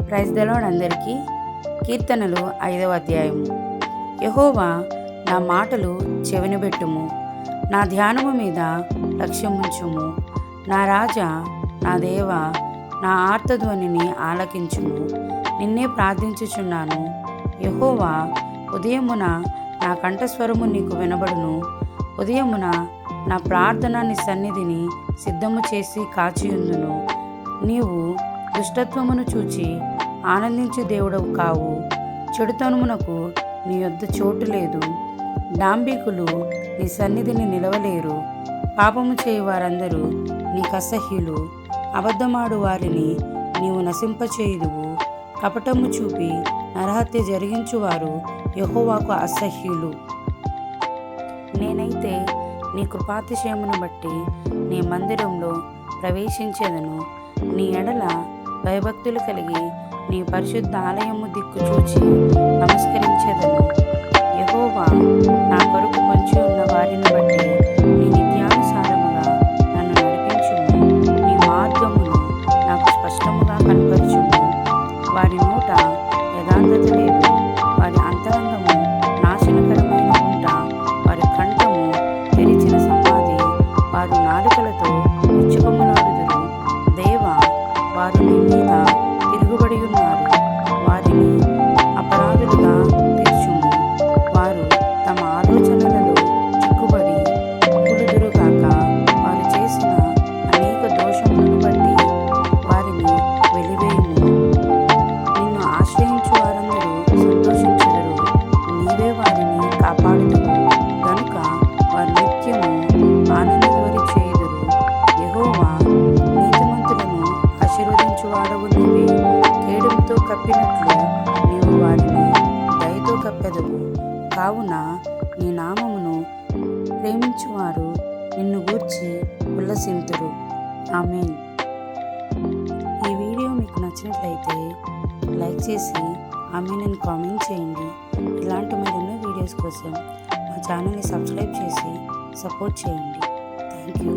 Praise the lord అందరికీ. కీర్తనలు 5వ అధ్యాయము. యెహోవా, నా మాటలు చెవినబెట్టుము, నా ధ్యానము మీద లక్ష్యముంచుము. నా రాజా, నా దేవా, నా ఆర్తధ్వనిని ఆలకించుము. నిన్నే ప్రార్థించుచున్నాను. యెహోవా, ఉదయమున నా కంఠస్వరము నీకు వినబడును. ఉదయమున నా ప్రార్థన నీ సన్నిధిని సిద్ధము చేసి కాచియుందును. నీవు దుష్టత్వమును చూచి ఆనందించు దేవుడవు కావు. చెడుతనమునకు నీ యొద్ద చోటు లేదు. డాంబికులు నీ సన్నిధిని నిలవలేరు. పాపము చేయు వారందరూ నీకు అసహ్యులు. అబద్ధమాడు వారిని నీవు నశింపచేయుదువు. కపటము చూపి నరహత్య జరిగించువారు యెహోవాకు అసహ్యులు. నేనైతే నీ కృపాతిశయమును బట్టి నీ మందిరంలో ప్రవేశించెదను. నీ ఎడల భయభక్తులు కలిగి నీ పరిశుద్ధ ఆలయము దిక్కు చూచి నమస్కరించెదను. యెహోవా, నా కొరకు పొంచి ఉన్న వారిని బట్టి నీ నిత్యానుసారముగా నన్ను నడిపించుము. నీ మార్గమును నాకు స్పష్టముగా కనపరచుము. వారి నోట యథార్థత లేదు. వారి అంతరంగము నాశనకరమైన గుంట. వారి కంఠము తెరిచిన సమాధి. వారు నాలుకలతో ఇచ్చుకొమ్మలాడుదురు. దేవా, వారు నీ మీద తిరుగుబడి ఉన్నారు. వారిని అపరాధులుగా తీర్చుము. వారు తమ ఆలోచనలలో చిక్కుబడి కూలుదురుగాక. వారు చేసిన అనేక దోషములను బట్టి వారిని వెలివేయుము. నిన్ను ఆశ్రయించు వారందరూ సంతోషించుదురు. నీవే వారిని కాపాడుదువు గనుక వారు నిత్యము ఆనందధ్వని చేయుదురు. యెహోవా, నీతిమంతులను ఆశీర్వదించువాడవు నీవే. కేడుముతో కప్పినట్లు నీవు వారిని దయతో కప్పెదవు. కావున నీ నామమును ప్రేమించువారు నిన్ను గూర్చి ఉల్లసింతురు. ఆమేన్. ఈ వీడియో మీకు నచ్చినట్లయితే లైక్ చేసి ఆమేన్ అని కామెంట్ చేయండి. ఇలాంటి మరెన్నో వీడియోస్ కోసం మా ఛానల్ని సబ్స్క్రైబ్ చేసి సపోర్ట్ చేయండి. Thank you.